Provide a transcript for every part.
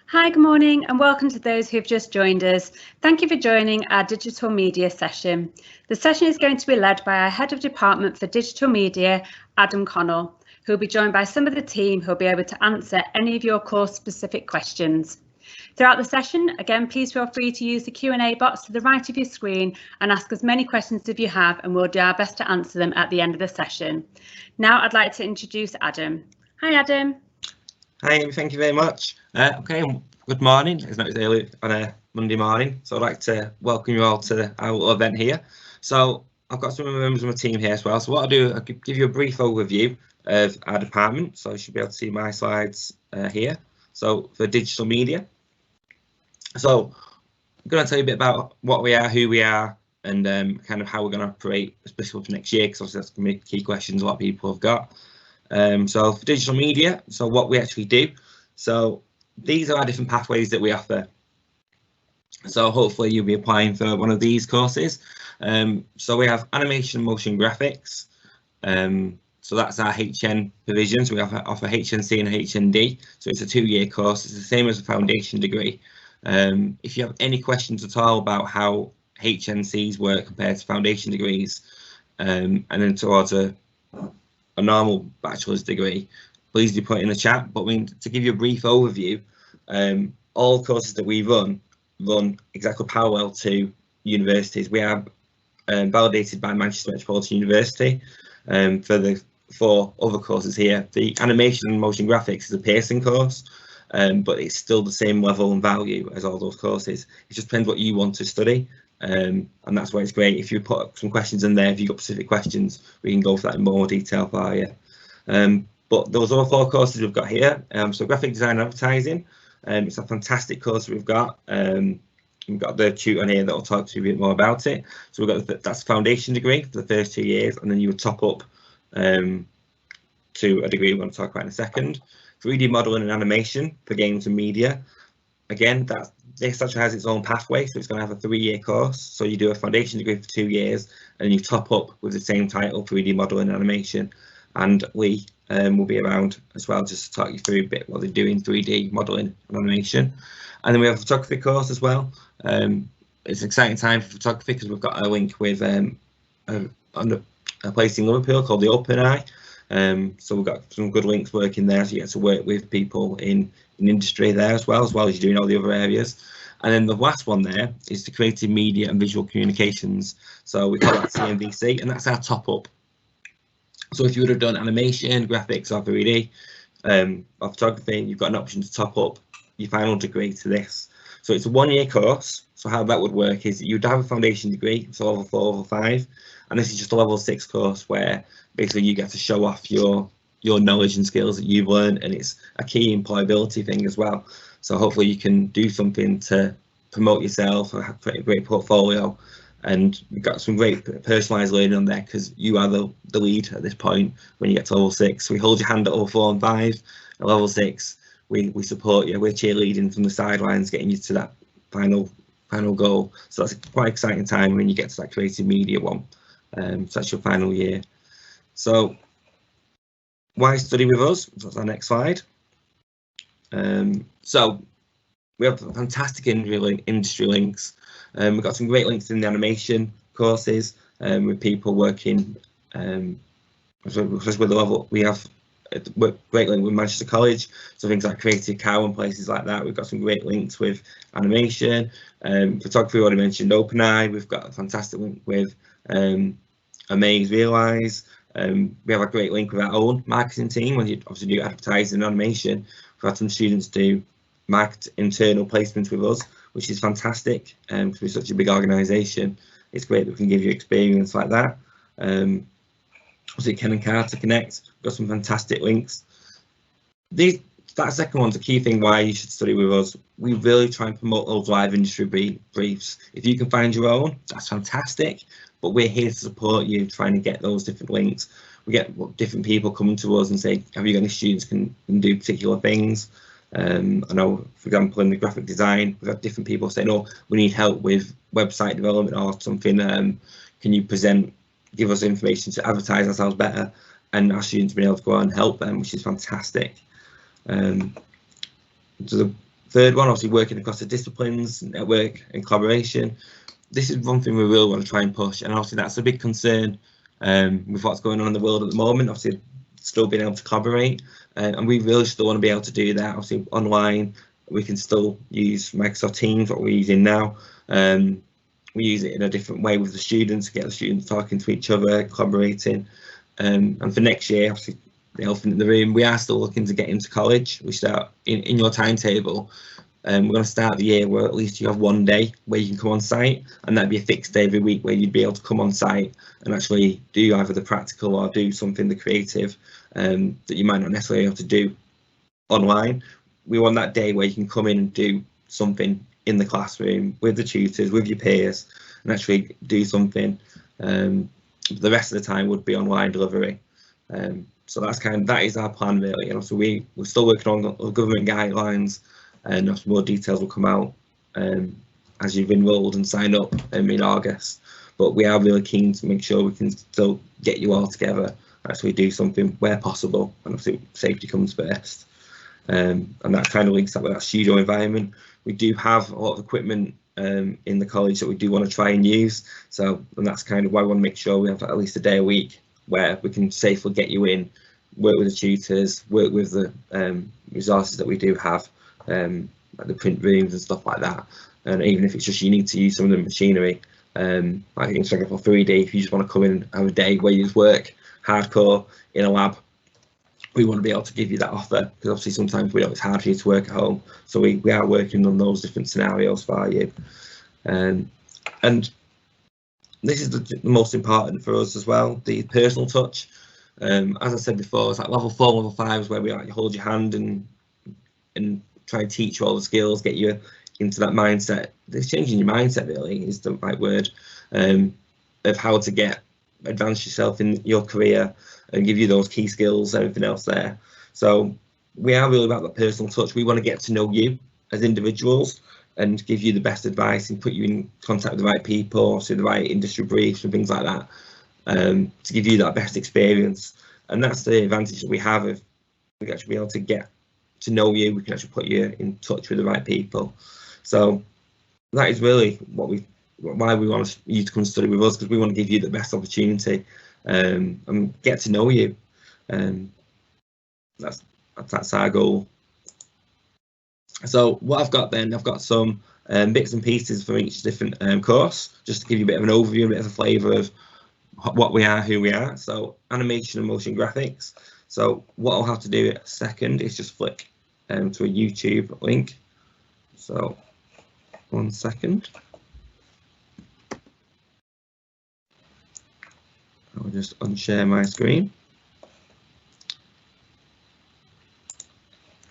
Hi, good morning and welcome to those who have just joined us. Thank you for joining our digital media session. The session is going to be led by our Head of Department for Digital Media, Adam Connell, who will be joined by some of the team who will be able to answer any of your course specific questions. Throughout the session, again, please feel free to use the Q&A box to the right of your screen and ask as many questions as you have, and we'll do our best to answer them at the end of the session. Now I'd like to introduce Adam. Hi, Adam. Hi, Amy, thank you very much. Good morning. It's not early on a Monday morning, so I'd like to welcome you all to our little event here. So I've got some members of my team here as well. So what I'll do, I'll give you a brief overview of our department. So you should be able to see my slides here. So for digital media. So I'm going to tell you a bit about what we are, who we are, and kind of how we're going to operate, especially for next year, because obviously that's going to be key questions a lot of people have got. So for digital media, so what we actually do, so these are our different pathways that we offer. So hopefully you'll be applying for one of these courses. So we have animation and motion graphics. So that's our HN provision. So we offer HNC and HND. So it's a 2-year course. It's the same as a foundation degree. If you have any questions at all about how HNCs work compared to foundation degrees, and then towards a normal bachelor's degree, please do put it in the chat. But to give you a brief overview, all courses that we run exactly parallel to universities. We are validated by Manchester Metropolitan University for the 4 other courses here. The animation and motion graphics is a Pearson course, but it's still the same level and value as all those courses. It just depends what you want to study. And that's why it's great if you put some questions in there. If you've got specific questions, we can go for that in more detail for you. But those are 4 courses we've got here. So graphic design and advertising, it's a fantastic course we've got. We've got the tutor here that will talk to you a bit more about it. So we've got that's a foundation degree for the first 2 years, and then you would top up to a degree we're going to talk about in a second. 3D modeling and animation for games and media. Again, this actually has its own pathway, so it's going to have a 3-year course. So you do a foundation degree for 2 years, and you top up with the same title, 3D modeling and animation. And we will be around as well, just to talk you through a bit what they do in 3D modeling and animation. And then we have a photography course as well. It's an exciting time for photography because we've got a link with a place in Liverpool called the Open Eye. So we've got some good links working there, so you get to work with people in industry there as well as you're doing all the other areas. And then the last one there is the creative media and visual communications. So we call that CMVC, and that's our top up. So if you would have done animation, graphics, or 3D, or photography, you've got an option to top up your final degree to this. So it's a 1-year course. So how that would work is you'd have a foundation degree, so level 4, level 5, and this is just a level 6 course where basically you get to show off your knowledge and skills that you've learned, and it's a key employability thing as well. So hopefully you can do something to promote yourself or create a great portfolio. And we've got some great personalised learning on there because you are the lead at this point when you get to level 6. We hold your hand at level 4 and 5. At level 6, we support you. We're cheerleading from the sidelines, getting you to that final goal. So that's a quite exciting time when you get to that creative media one. So that's your final year. So why study with us? That's our next slide. So we have fantastic industry links. We've got some great links in the animation courses with people working with the level. We have a great link with Manchester College, so things like Creative Cow and places like that. We've got some great links with animation, photography. We already mentioned OpenEye. We've got a fantastic link with Amaze Realize. We have a great link with our own marketing team. When you obviously do advertising and animation, we've had some students do market internal placements with us, which is fantastic because we're such a big organisation. It's great that we can give you experience like that. Obviously, Ken and Carter Connect, we've got some fantastic links. That second one's a key thing why you should study with us. We really try and promote those live industry briefs. If you can find your own, that's fantastic, but we're here to support you trying to get those different links. We get different people coming to us and say, have you got any students can do particular things? I know, for example, in the graphic design, we've had different people saying, oh, we need help with website development or something. Can you give us information to advertise ourselves better? And our students have been able to go out and help them, which is fantastic. So third one, obviously working across the disciplines, network and collaboration. This is one thing we really want to try and push, and obviously that's a big concern with what's going on in the world at the moment. Obviously, still being able to collaborate, and we really still want to be able to do that. Obviously, online we can still use Microsoft Teams, what we're using now. We use it in a different way with the students, get the students talking to each other, collaborating. And for next year, obviously, the elephant in the room, we are still looking to get into college. We start in your timetable. We're going to start the year where at least you have one day where you can come on site, and that'd be a fixed day every week where you'd be able to come on site and actually do either the practical or do something the creative that you might not necessarily have to do online. We want that day where you can come in and do something in the classroom with the tutors, with your peers, and actually do something. The rest of the time would be online delivery. So that is our plan really. And also we're still working on government guidelines, and more details will come out as you've enrolled and sign up in August. But we are really keen to make sure we can still get you all together, actually do something where possible, and obviously safety comes first. And that kind of links up with that studio environment. We do have a lot of equipment in the college that we do want to try and use. And that's kind of why we want to make sure we have at least a day a week where we can safely get you in, work with the tutors, work with the resources that we do have, like the print rooms and stuff like that. And even if it's just you need to use some of the machinery, like Instagram for 3D, if you just want to come in and have a day where you just work hardcore in a lab, we want to be able to give you that offer, because obviously sometimes we know it's hard for you to work at home. So we are working on those different scenarios for you. And this is the most important for us as well, the personal touch. As I said before, it's like level 4, level 5 is where we like hold your hand and try and teach you all the skills, get you into that mindset. It's changing your mindset really is the right word, of how to advance yourself in your career and give you those key skills, everything else there. So we are really about that personal touch. We want to get to know you as individuals and give you the best advice and put you in contact with the right people, so the right industry briefs and things like that, to give you that best experience. And that's the advantage that we have of we can actually be able to get to know you. We can actually put you in touch with the right people. So that is really why we want you to come study with us, because we want to give you the best opportunity and get to know you. That's our goal. So what I've got some bits and pieces for each different course, just to give you a bit of an overview, a bit of a flavour of what we are, who we are. So animation and motion graphics. So what I'll have to do a second is just flick to a YouTube link. So 1 second. I'll just unshare my screen.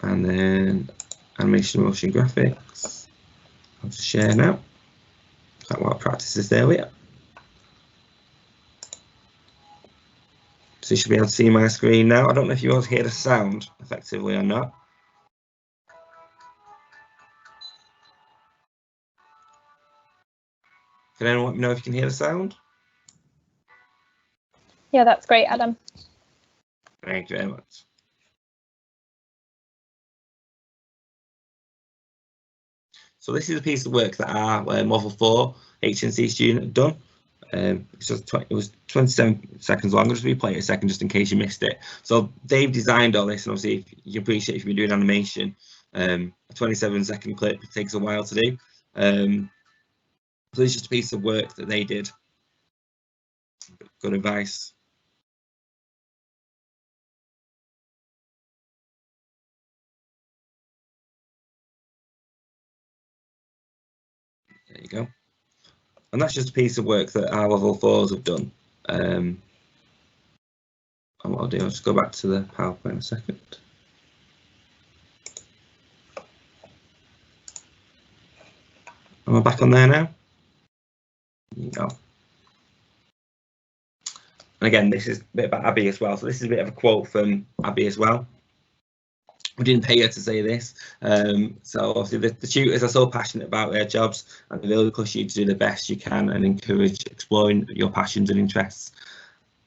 And then animation and motion graphics. I'll just share now. That what practice is there with. So you should be able to see my screen now. I don't know if you all hear the sound effectively or not. Can anyone let me know if you can hear the sound? Yeah, that's great, Adam. Thank you very much. So this is a piece of work that our Level 4 HNC student had done. It was 27 seconds long. I'll just replay it a second just in case you missed it. So they've designed all this, and obviously you can appreciate if you're doing animation, a 27-second clip takes a while to do. So it's just a piece of work that they did. Good advice. There you go. And that's just a piece of work that our Level 4s have done. And what I'll do, I'll just go back to the PowerPoint a second. Am I back on there now? There you go. And again, this is a bit about Abby as well. So this is a bit of a quote from Abby as well. We didn't pay her to say this. So obviously the tutors are so passionate about their jobs, and they really push you to do the best you can and encourage exploring your passions and interests.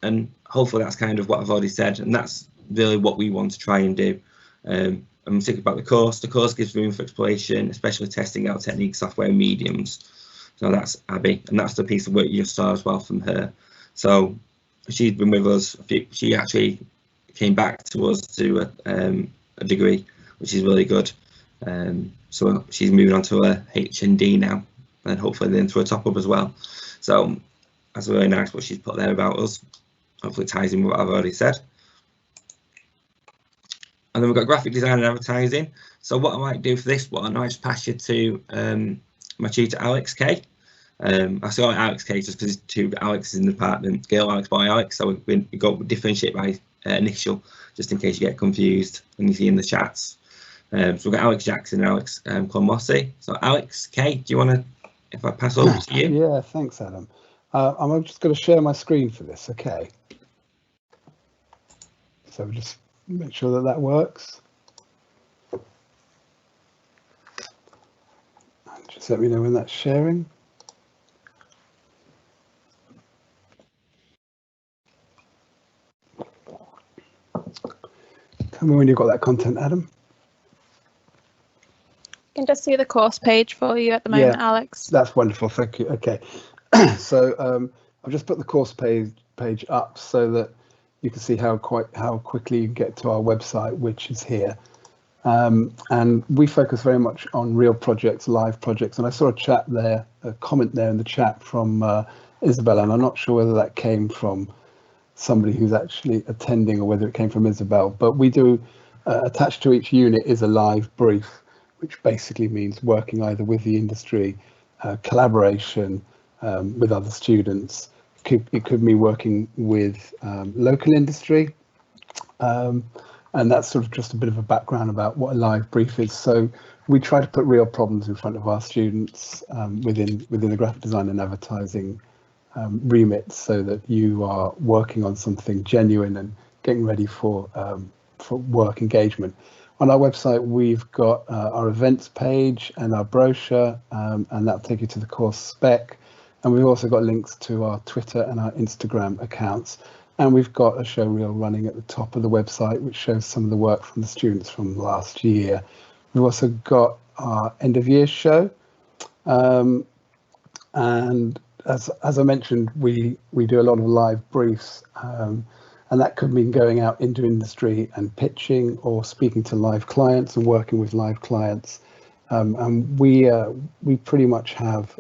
And hopefully that's kind of what I've already said, and that's really what we want to try and do. I'm thinking about the course. The course gives room for exploration, especially testing out techniques, software, and mediums. So that's Abby, and that's the piece of work you just saw as well from her. So she's been with us. She actually came back to us to do a degree, which is really good. So she's moving on to a HND now, and hopefully then to a top up as well. So that's really nice what she's put there about us. Hopefully it ties in with what I've already said. And then we've got graphic design and advertising. So what I might do for this one, I might just pass you to my tutor, Alex K. I saw Alex K just because there's two Alexes in the department, girl Alex, boy Alex. So we got differentiate by initial, just in case you get confused when you see in the chats. So we've got Alex Jackson and Alex Clonmossy. So Alex K, do you want to, if I pass over to you? Yeah, thanks, Adam. I'm just going to share my screen for this, okay? So just make sure that works. Just let me know when that's sharing. Tell me when you've got that content, Adam. I can just see the course page for you at the moment, Alex. That's wonderful, thank you. Okay, so I've just put the course page up so that you can see how quickly you can get to our website, which is here. And we focus very much on real projects, live projects. And I saw a comment there in the chat from Isabel, and I'm not sure whether that came from somebody who's actually attending or whether it came from Isabel. But we do, attached to each unit is a live brief, which basically means working either with the industry, collaboration with other students. It could be working with local industry. And that's sort of just a bit of a background about what a live brief is. So we try to put real problems in front of our students within the graphic design and advertising remit, so that you are working on something genuine and getting ready for work engagement. On our website, we've got our events page and our brochure, and that'll take you to the course spec. And we've also got links to our Twitter and our Instagram accounts. And we've got a show reel running at the top of the website, which shows some of the work from the students from last year. We've also got our end of year show. And as I mentioned, we do a lot of live briefs, and that could mean going out into industry and pitching, or speaking to live clients and working with live clients. And we pretty much have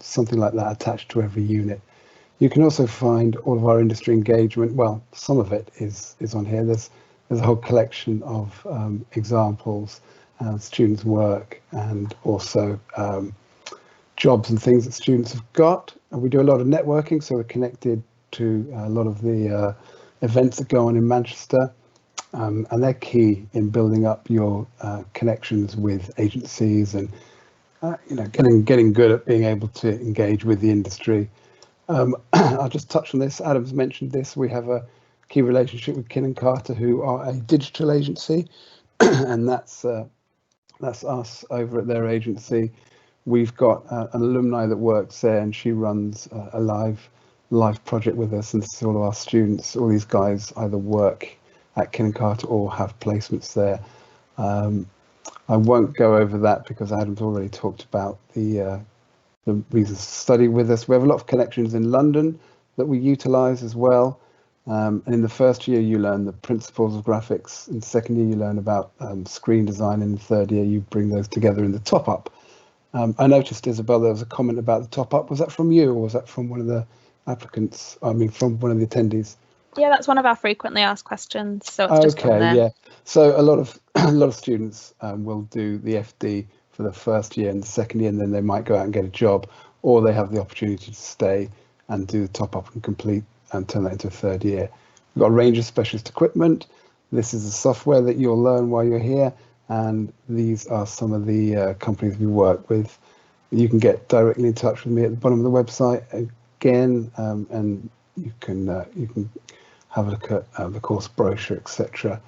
something like that attached to every unit. You can also find all of our industry engagement. Well, some of it is on here. There's a whole collection of examples, students' work, and also jobs and things that students have got. And we do a lot of networking, so we're connected to a lot of the events that go on in Manchester, and they're key in building up your connections with agencies and getting good at being able to engage with the industry. I'll just touch on this. Adam's mentioned this. We have a key relationship with Kin & Carter, who are a digital agency, and that's us over at their agency. We've got an alumni that works there, and she runs a live project with us, and this is all of our students. All these guys either work at Kin & Carter or have placements there. I won't go over that because Adam's already talked about the reasons to study with us. We have a lot of connections in London that we utilise as well. And in the first year, you learn the principles of graphics. In the second year, you learn about screen design. In the third year, you bring those together in the top-up. I noticed, Isabel, there was a comment about the top-up. Was that from you, or was that from one of the applicants? I mean, from one of the attendees? Yeah, that's one of our frequently asked questions. So it's just on there. Yeah. So a lot of students will do the FD for the first year and the second year, and then they might go out and get a job, or they have the opportunity to stay and do the top up and complete and turn that into a third year. We've got a range of specialist equipment. This is the software that you'll learn while you're here, and these are some of the companies we work with. You can get directly in touch with me at the bottom of the website again, and you can have a look at the course brochure, etc.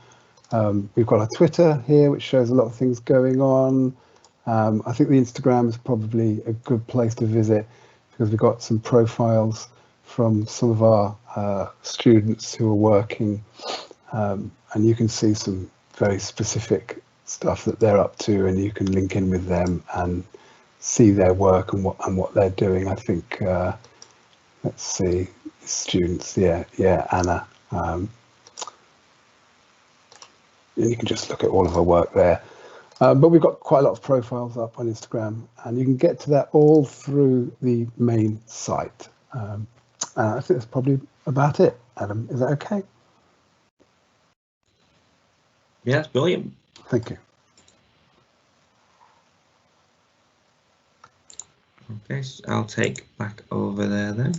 We've got our Twitter here, which shows a lot of things going on. I think the Instagram is probably a good place to visit, because we've got some profiles from some of our students who are working, and you can see some very specific stuff that they're up to, and you can link in with them and see their work and what they're doing. I think let's see, students, yeah, Anna. You can just look at all of her work there. But we've got quite a lot of profiles up on Instagram, and you can get to that all through the main site. And I think that's probably about it. Adam, is that okay? Yeah, that's brilliant. Thank you. Okay, so I'll take back over there then.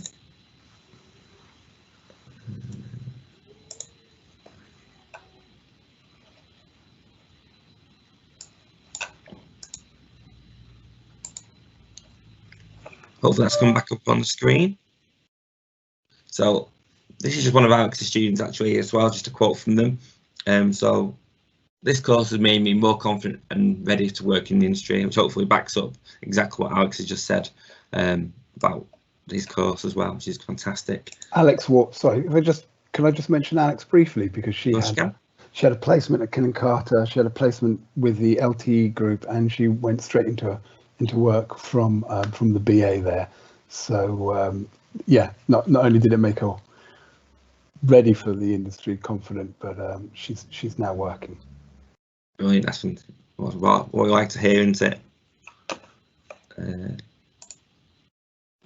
Hopefully that's come back up on the screen. So this is just one of our students actually as well, just a quote from them. So this course has made me more confident and ready to work in the industry, which hopefully backs up exactly what Alex has just said about this course as well, which is fantastic. Alex, sorry, can I just mention Alex briefly, because she had a placement at Kin & Carter, she had a placement with the LTE group, and she went straight into work from the BA there. So yeah, not only did it make her ready for the industry, confident, but she's now working. Brilliant, that's what we like to hear, isn't it?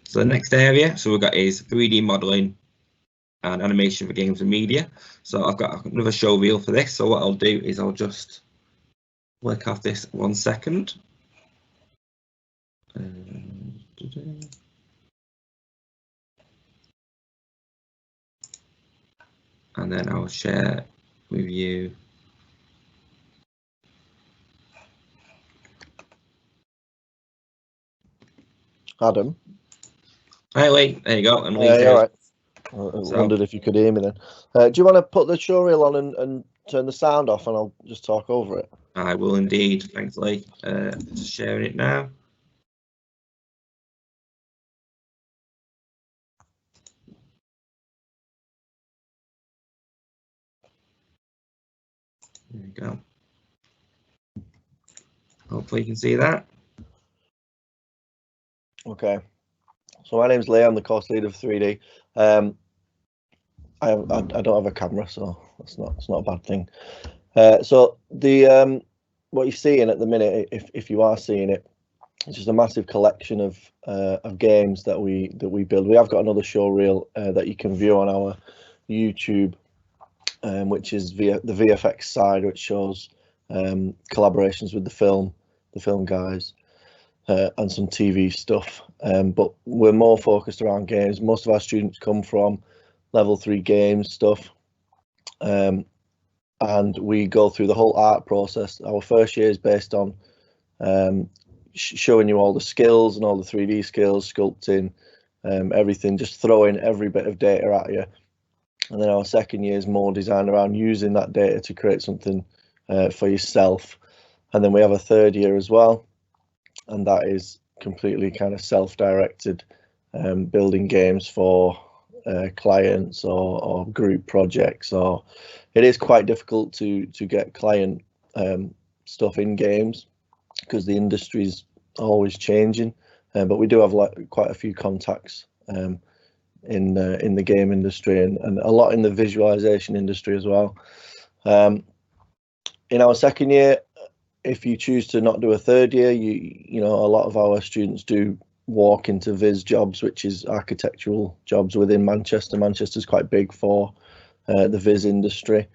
So the next area, so we've got is 3D modelling and animation for games and media. So I've got another show reel for this. So what I'll do is I'll just work off this 1 second. And then I'll share with you. Adam. Hey, wait, there you go. And all right. I wondered if you could hear me then. Do you want to put the show reel on and turn the sound off, and I'll just talk over it? I will indeed. Thanks, Lee. Just sharing it now. There you go. Hopefully you can see that. Okay. So my name's Lee. I'm the course leader of 3D. I don't have a camera, so it's not a bad thing. So the what you're seeing at the minute, if you are seeing it, it's just a massive collection of games that we build. We have got another show reel that you can view on our YouTube, which is via the VFX side, which shows collaborations with the film guys. And some TV stuff, but we're more focused around games. Most of our students come from level 3 games stuff, and we go through the whole art process. Our first year is based on showing you all the skills and all the 3D skills, sculpting, everything, just throwing every bit of data at you. And then our second year is more designed around using that data to create something for yourself. And then we have a third year as well, and that is completely kind of self-directed, building games for clients or group projects. Or it is quite difficult to get client stuff in games because the industry's always changing, but we do have quite a few contacts in the game industry and a lot in the visualization industry as well. In our second year, if you choose to not do a third year, you know, a lot of our students do walk into Viz jobs, which is architectural jobs within Manchester. Manchester's quite big for the Viz industry,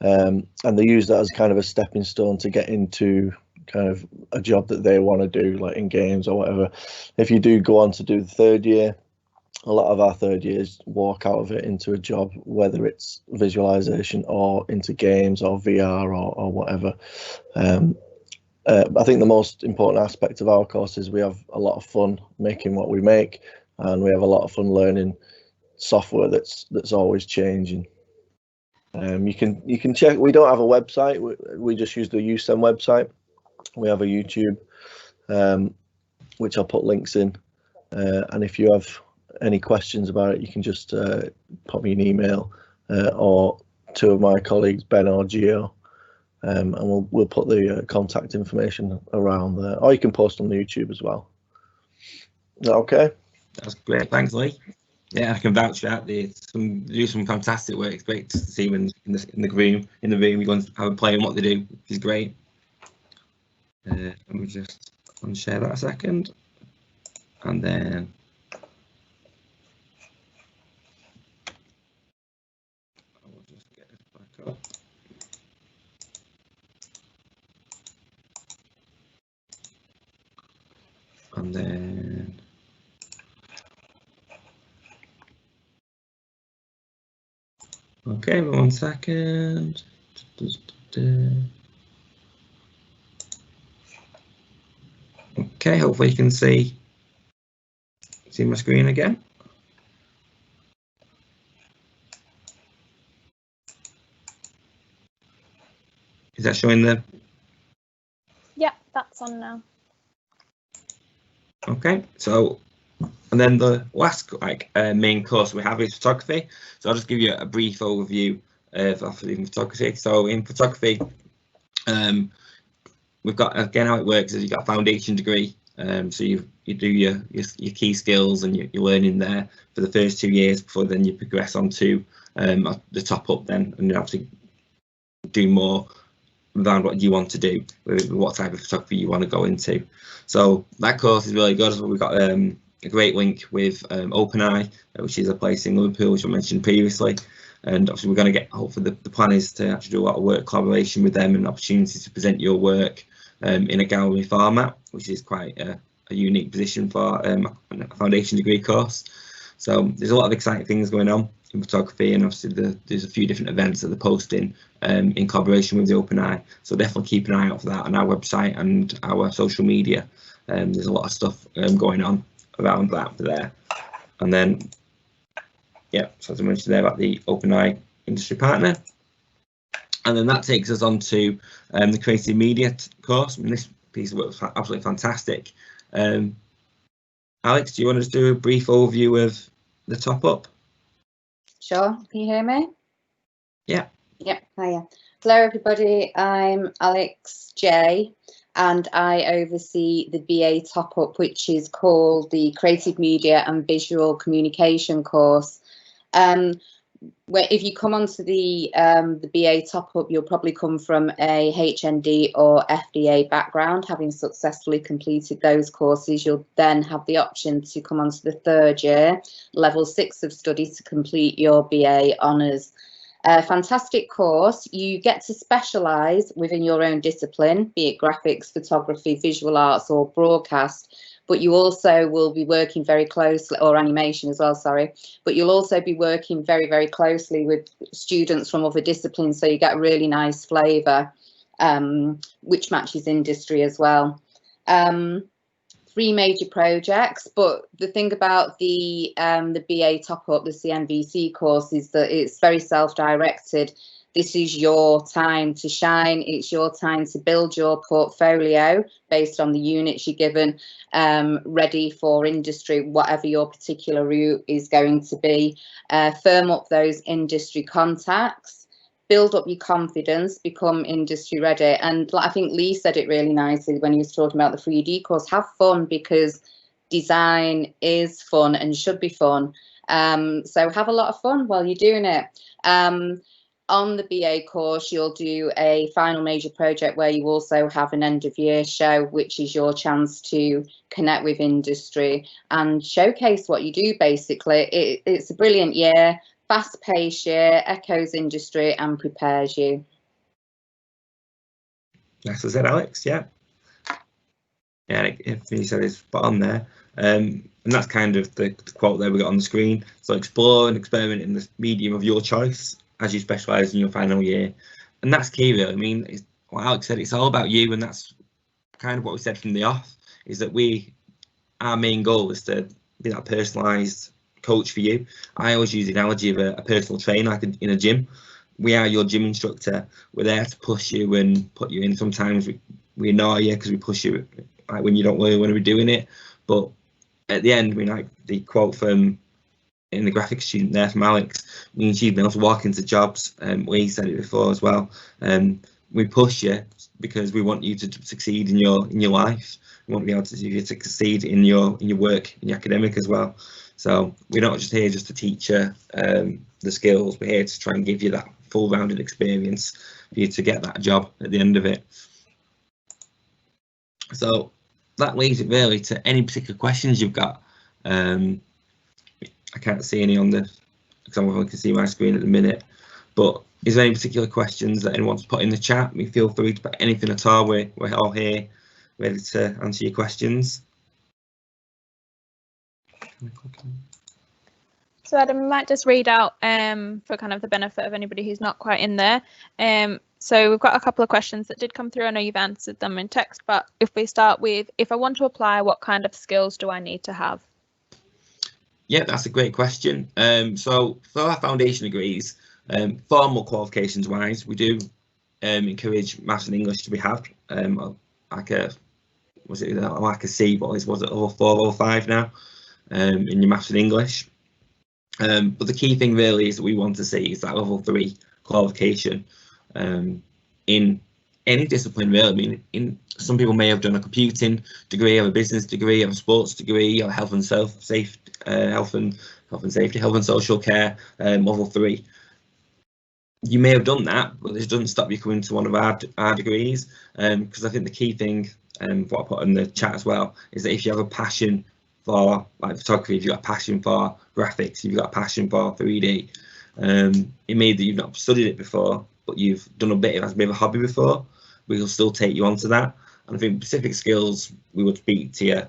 and they use that as kind of a stepping stone to get into kind of a job that they want to do, like in games or whatever. If you do go on to do the third year, a lot of our third years walk out of it into a job, whether it's visualization or into games or VR or whatever. I think the most important aspect of our course is we have a lot of fun making what we make, and we have a lot of fun learning software that's always changing. You can check. We don't have a website. We just use the UCEN website. We have a YouTube, which I'll put links in. And if you have any questions about it, you can just pop me an email, or two of my colleagues, Ben or Gio, and we'll put the contact information around there, or you can post on the YouTube as well. Is that okay? That's great. Thanks, Lee. Yeah, I can vouch for that. They do some fantastic work. It's great to see them in the room. You go and have a play and what they do, which is great. Let me just unshare that a second, and then I'll just get it back up. And then okay, 1 second. Okay, hopefully you can see my screen again. Is that showing the? Yeah, that's on now. Okay, so and then the last main course we have is photography. So I'll just give you a brief overview of photography. So in photography, we've got, again, how it works is you've got a foundation degree. So you do your key skills and you're learning there for the first 2 years before then you progress on to the top up then, and you have to do more around what you want to do, what type of photography you want to go into. So that course is really good. We've got a great link with OpenEye, which is a place in Liverpool, which I mentioned previously. And obviously we're going to get, hopefully the plan is to actually do a lot of work collaboration with them and opportunities to present your work in a gallery format, which is quite a unique position for a foundation degree course. So there's a lot of exciting things going on in photography, and obviously there's a few different events that they're posting in collaboration with the OpenEye. So definitely keep an eye out for that on our website and our social media. There's a lot of stuff going on around that there. And then, yeah, so as I mentioned there about the OpenEye industry partner. And then that takes us on to the creative media course. I mean, this piece of work was absolutely fantastic. Alex, do you want to just do a brief overview of the top up? Sure. Can you hear me? Yeah. Yeah. Hiya. Hello, everybody. I'm Alex J, and I oversee the BA top up, which is called the Creative Media and Visual Communication course. Where if you come onto the BA top up, you'll probably come from a HND or FDA background. Having successfully completed those courses, you'll then have the option to come onto the 3rd year, level 6 of study, to complete your BA honours. Fantastic course. You get to specialise within your own discipline, be it graphics, photography, visual arts or broadcast, but you also will be working very closely, or animation as well, sorry, but you'll also be working very, very closely with students from other disciplines, so you get a really nice flavour, which matches industry as well. 3 major projects, but the thing about the BA top up, the CNVC course, is that it's very self-directed. This is your time to shine. It's your time to build your portfolio based on the units you're given, ready for industry, whatever your particular route is going to be. Firm up those industry contacts, build up your confidence, become industry ready. And I think Lee said it really nicely when he was talking about the 3D course. Have fun, because design is fun and should be fun. So have a lot of fun while you're doing it. On the BA course, you'll do a final major project where you also have an end of year show, which is your chance to connect with industry and showcase what you do. Basically, it's a brilliant year, fast-paced year, echoes industry and prepares you. That's what I said, Alex. Yeah. Yeah, if you said it's spot on there. And that's kind of the quote there we got on the screen. So explore and experiment in the medium of your choice as you specialise in your final year. And that's key, really. I mean, what Alex said, it's all about you, and that's kind of what we said from the off, is that our main goal is to be that personalised coach for you. I always use the analogy of a personal trainer, like in a gym. We are your gym instructor. We're there to push you and put you in. Sometimes we annoy you because we push you like when you don't really want to be doing it. But at the end, I mean, like the quote from in the graphics student there from Alex, I mean, she's been able to walk into jobs. We said it before as well. we push you because we want you to succeed in your life. We want to be able to you to succeed in your work, in your academic as well. So we're not just here just to teach you the skills. We're here to try and give you that full-rounded experience for you to get that job at the end of it. So that leaves it really to any particular questions you've got. I can't see any on the, because I can see my screen at the minute, but is there any particular questions that anyone wants to put in the chat? I mean, feel free to put anything at all. We're all here ready to answer your questions. So Adam, we might just read out for kind of the benefit of anybody who's not quite in there. So we've got a couple of questions that did come through. I know you've answered them in text, but if we start with, if I want to apply, what kind of skills do I need to have? Yeah, that's a great question. So for our foundation degrees, formal qualifications wise, we do encourage maths and English to be had. Like a C, but was it over 4 or 5 now in your maths and English. But the key thing really is that we want to see is that level 3 qualification in any discipline really. I mean, some people may have done a computing degree, or a business degree, or a sports degree, or health and safety, health and social care level 3. You may have done that, but this doesn't stop you coming to one of our degrees, because I think the key thing, what I put in the chat as well, is that if you have a passion for like photography, if you've got a passion for graphics, if you've got a passion for 3D, it may that you've not studied it before, but you've done a bit of a hobby before, we'll still take you onto that. And I think specific skills we would speak to you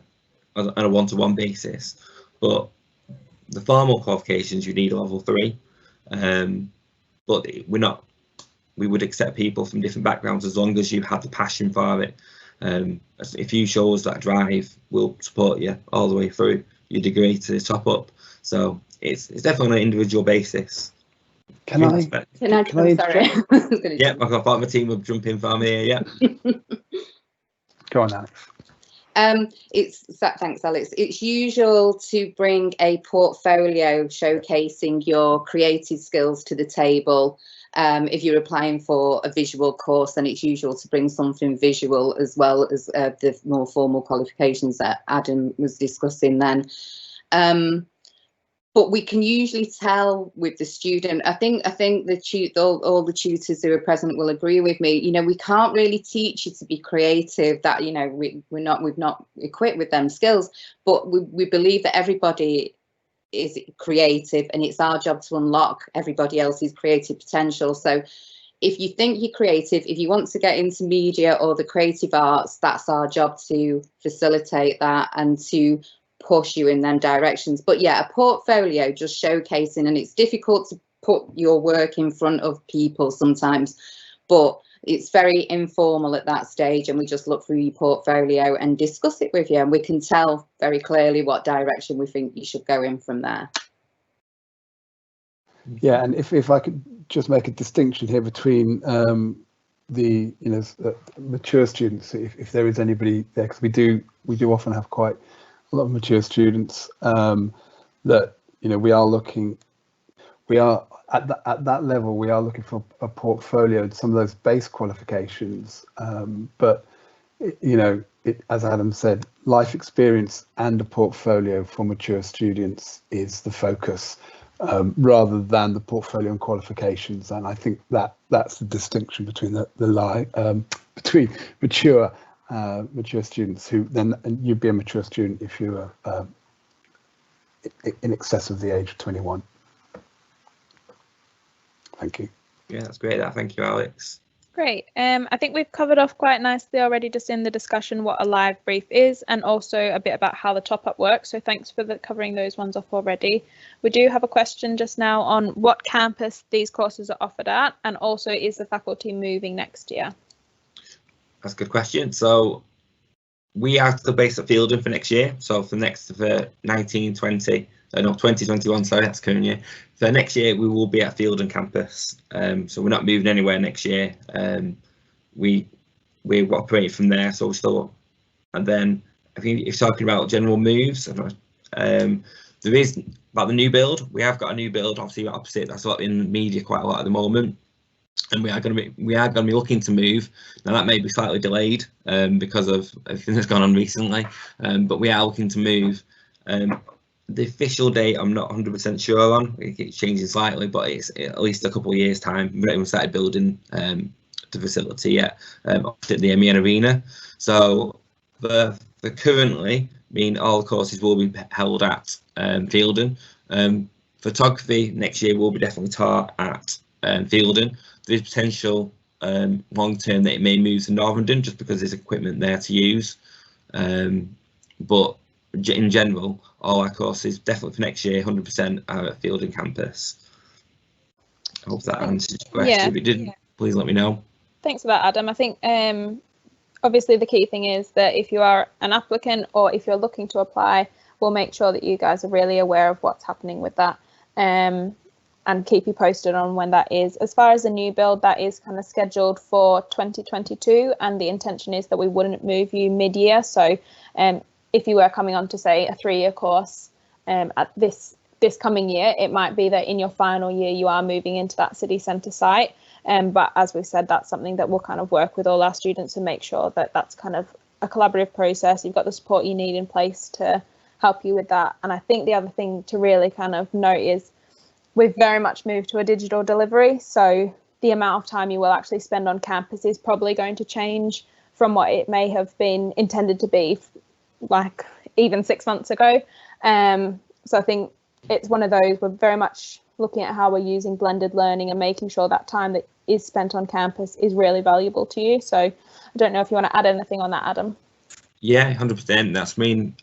on a one-to-one basis, but the formal qualifications you need a level 3. But we would accept people from different backgrounds as long as you have the passion for it. If you show us that drive, we'll support you all the way through your degree to the top up. So it's definitely on an individual basis. Can I sorry. Yeah, I thought my team would jump in for me here. Yeah. Go on, Alex. Thanks, Alex. It's usual to bring a portfolio showcasing your creative skills to the table. If you're applying for a visual course, then it's usual to bring something visual as well as the more formal qualifications that Adam was discussing then. But we can usually tell with the student. I think all the tutors who are present will agree with me. You know, we can't really teach you to be creative. That, you know, we've not equipped with them skills. But we believe that everybody is creative, and it's our job to unlock everybody else's creative potential. So if you think you're creative, if you want to get into media or the creative arts, that's our job to facilitate that and to push you in them directions. But yeah, a portfolio just showcasing, and it's difficult to put your work in front of people sometimes, but it's very informal at that stage, and we just look through your portfolio and discuss it with you, and we can tell very clearly what direction we think you should go in from there. Yeah, and if I could just make a distinction here between the mature students, if there is anybody there, because we do often have quite a lot of mature students, that, you know, we are at that level, we are looking for a portfolio, some of those base qualifications, but you know, as Adam said, life experience and a portfolio for mature students is the focus, rather than the portfolio and qualifications. And I think that's the distinction between between mature students who then, and you'd be a mature student if you were in excess of the age of 21. Thank you. Yeah, that's great. Thank you, Alex. Great. I think we've covered off quite nicely already just in the discussion what a live brief is, and also a bit about how the top up works. So thanks for covering those ones off already. We do have a question just now on what campus these courses are offered at, and also is the faculty moving next year? That's a good question. So we are still based at Fielding for next year. So for 2021, sorry, that's current year. For next year, we will be at Fielding campus. So we're not moving anywhere next year. We operate from there, so we're still. And then I think if you're talking about general moves, there is about the new build. We have got a new build, obviously opposite. That's a lot in media quite a lot at the moment. and we are going to be looking to move. Now that may be slightly delayed because of everything that's gone on recently, but we are looking to move. The official date I'm not 100% sure on. It's changing slightly, but it's at least a couple of years' time. We haven't even started building the facility yet at the MEN Arena. So the currently, all the courses will be held at Fielden. Photography next year will be definitely taught at Fielden. There's potential long term that it may move to Northern just because there's equipment there to use. But in general, all our courses definitely for next year, 100% are at Fielden campus. I hope that answers your question. Yeah. If it didn't, please let me know. Thanks for that, Adam. I think obviously the key thing is that if you are an applicant or if you're looking to apply, we'll make sure that you guys are really aware of what's happening with that and keep you posted on when that is. As far as the new build, that is kind of scheduled for 2022, and the intention is that we wouldn't move you mid-year. So if you were coming on to, say, a 3-year course at this coming year, it might be that in your final year you are moving into that city centre site. But as we've said, that's something that we'll kind of work with all our students and make sure that that's kind of a collaborative process. You've got the support you need in place to help you with that. And I think the other thing to really kind of note is we've very much moved to a digital delivery. So the amount of time you will actually spend on campus is probably going to change from what it may have been intended to be, like even 6 months ago. So I think it's one of those, we're very much looking at how we're using blended learning and making sure that time that is spent on campus is really valuable to you. So I don't know if you want to add anything on that, Adam. Yeah, 100%. That's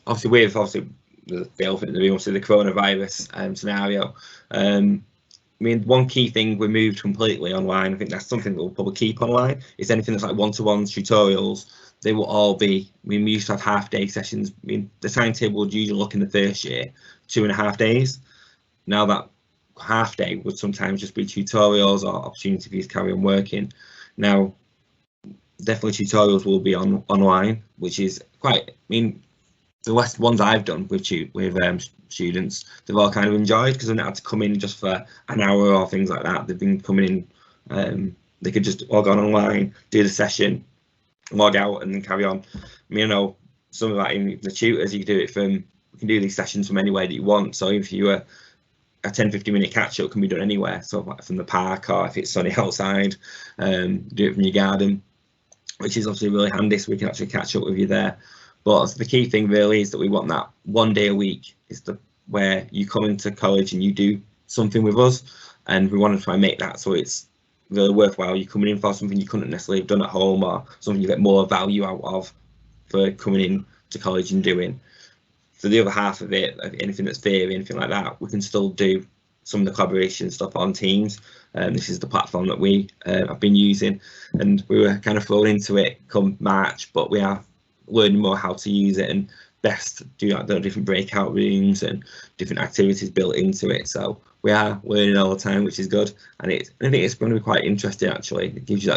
obviously with the elephant in the room, obviously the coronavirus scenario. One key thing we moved completely online. I think that's something that we'll probably keep online. Is anything that's like one-to-ones, tutorials. They will all be. We used to have half-day sessions. The timetable would usually look in the first year 2.5 days. Now that half day would sometimes just be tutorials or opportunity for you to carry on working. Now, definitely tutorials will be online, which is quite. The last ones I've done with students, they've all kind of enjoyed because they've not had to come in just for an hour or things like that. They've been coming in. They could just log on online, do the session, log out, and then carry on. I know some of that in the tutors, you can do it from. You can do these sessions from anywhere that you want. So if you were a 10-15 minute catch up can be done anywhere, so like from the park or if it's sunny outside, do it from your garden, which is obviously really handy, so we can actually catch up with you there. But the key thing really is that we want that 1 day a week is where you come into college and you do something with us, and we want to try and make that so it's really worthwhile. You're coming in for something you couldn't necessarily have done at home or something you get more value out of for coming in to college and doing. So the other half of it, anything that's theory, anything like that, we can still do some of the collaboration stuff on Teams. This is the platform that we have been using, and we were kind of thrown into it come March, but we are learning more how to use it and best do the different breakout rooms and different activities built into it. So we are learning all the time, which is good, and I think it's going to be quite interesting actually. It gives you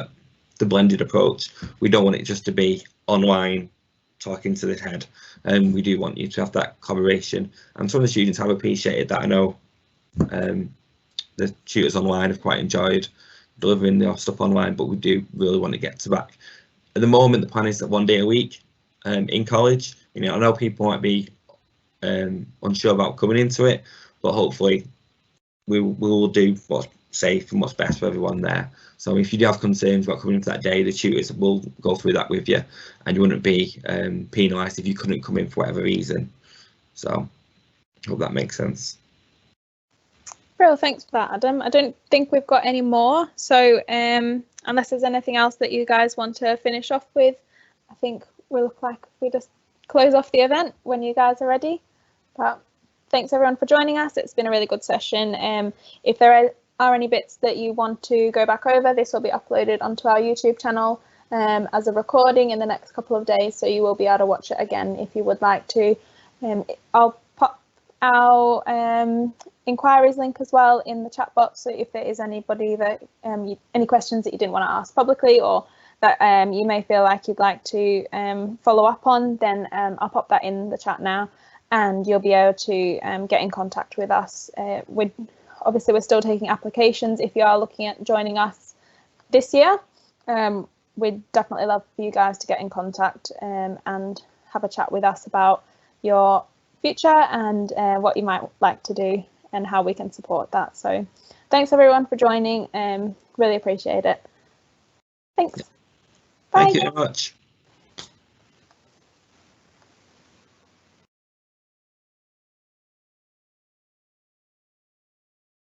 the blended approach. We don't want it just to be online talking to the head, and we do want you to have that collaboration, and some of the students have appreciated that. I know the tutors online have quite enjoyed delivering their stuff online, but we do really want to get to back. At the moment the plan is that 1 day a week in college. I know people might be unsure about coming into it, but hopefully we will do what's safe and what's best for everyone there. So if you do have concerns about coming into that day, the tutors will go through that with you, and you wouldn't be penalised if you couldn't come in for whatever reason. So I hope that makes sense. Well, thanks for that, Adam. I don't think we've got any more. So unless there's anything else that you guys want to finish off with, I think we look like we just close off the event when you guys are ready. But thanks everyone for joining us. It's been a really good session. If there are any bits that you want to go back over, this will be uploaded onto our YouTube channel as a recording in the next couple of days, so you will be able to watch it again if you would like to. I'll pop our inquiries link as well in the chat box, so if there is anybody that any questions that you didn't want to ask publicly or that you may feel like you'd like to follow up on, then I'll pop that in the chat now, and you'll be able to get in contact with us. Obviously we're still taking applications if you are looking at joining us this year. We'd definitely love for you guys to get in contact and have a chat with us about your future and what you might like to do and how we can support that. So thanks everyone for joining. Really appreciate it. Thanks. Bye. Thank you very much.